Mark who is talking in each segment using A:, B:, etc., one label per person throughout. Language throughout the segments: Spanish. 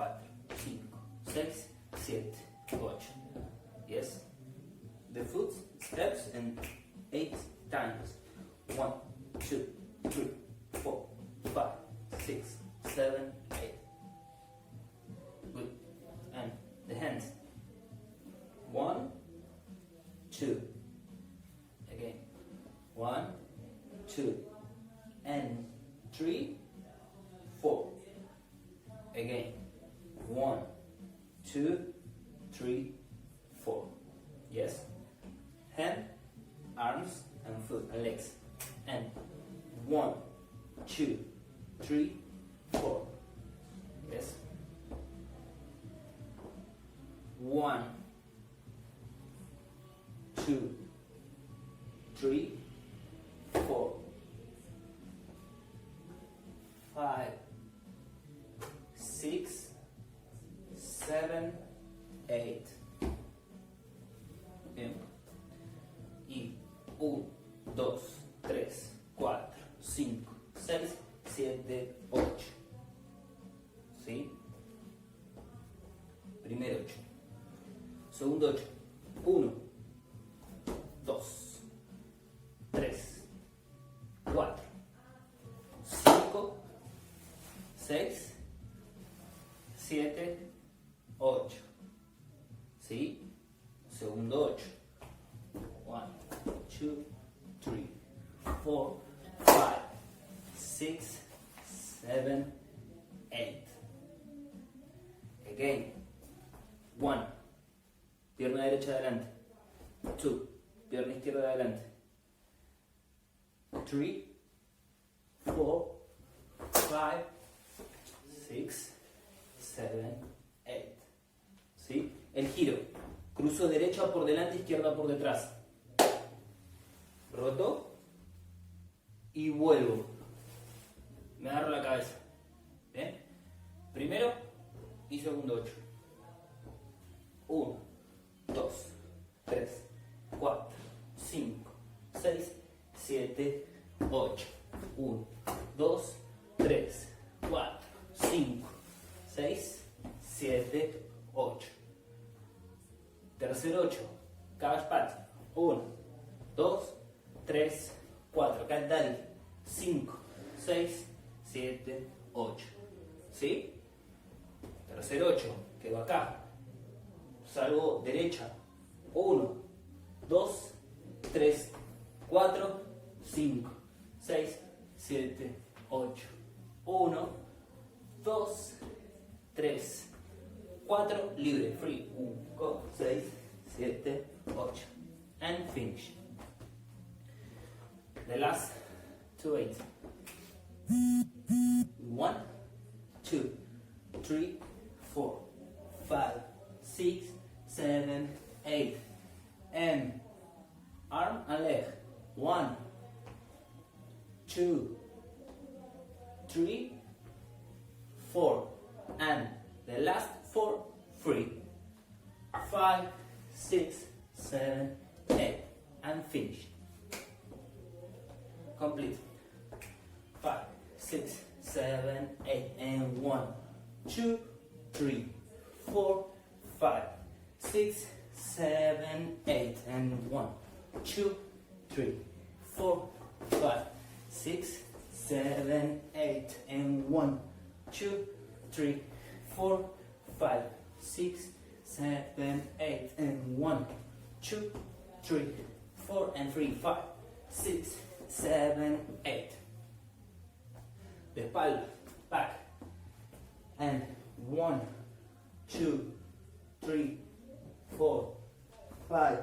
A: 4, 5, 6, 7, 8. Yes? The foot steps and 8 times. 1, 2, 3, 4, 5, 6, 7, 8. Good. And the hands. 1, 2. Again. 1, 2. And 3, 4. Again. 1, 2, 3, 4. Yes? Hand, arms, and foot and legs. And 1, 2, 3, 4. Yes? 1, 2, 3, 4, 5, 6, 7, 8. Bien. Y 1, 2, 3, 4, 5, 6, 7, 8. ¿Sí? Primer 8. Segundo 8. 1, 2, 3, 4, 5, 6, 7, 8. ¿Sí? Segundo 8. 1, 2, 3, 4, 5, 6, 7, 8. Again. 1. Pierna derecha adelante. 2. Pierna izquierda adelante. 3, 4, 5, 6, 7, 8. ¿Sí? El giro. Cruzo derecha por delante, izquierda por detrás. Roto. Y vuelvo. Me agarro la cabeza. ¿Bien? Primero y segundo 8. 1, 2, 3, 4, 5, 6, 7, 8. 1, 2, 3, 4, 5, 6, 7, 8. Tercer 8. Cabbage patch. 1, 2, 3, 4. Cat daddy. 5, 6, 7, 8. ¿Sí? Tercer 8. Quedo acá. Salgo derecha. 1, 2, 3, 4, 5, 6, 7, 8. 1, 2, 3, 4, libre, free. 1, 6, 7, 8. And finish. The last 2 8. 1, 2, 3, 4, 5, 6, 7, 8. And arm and leg. 1, 2, 3, 4. And the last 4, 3, 5, 6, 7, 8. And finish. Complete. 5, 6, 7, 8. And 1, 2, 3, 4, 5, 6, 7, 8. And 1, 2, 3, 4, 5, 6, 7, 8. And 1, 2, 3, 4, 5, 6, 7, 8. And 1, 2, 3, 4, and 3, 5, 6, 7, 8. De espalda, back. And 1, 2, 3, 4, 5,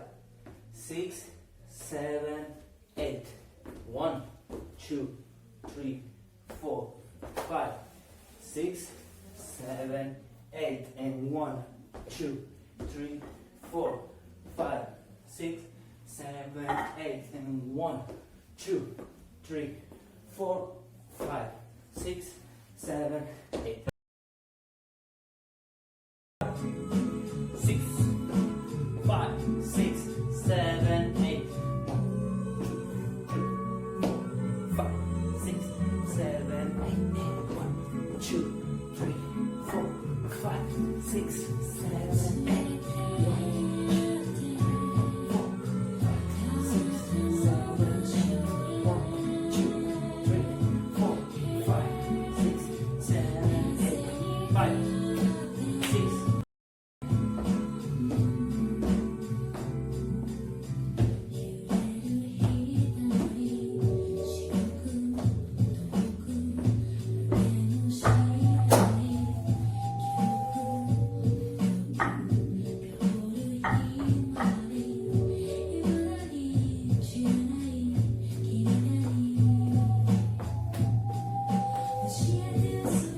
A: 6, 7, 8. 1, 2, 3, 4, 5, 6, 7, 8. And 1, 2, 3, 4, 5, 6, 7, 8. And 1, 2, 3, 4, 5, 6, 7, 8. 6, 5, 6, 7, 8. 5, 6, 7, 8. 1, 2, 3, 4, 5,
B: 6, 7, 8. 1, 2, 3, 4, 5, 6, 7, 8. 5.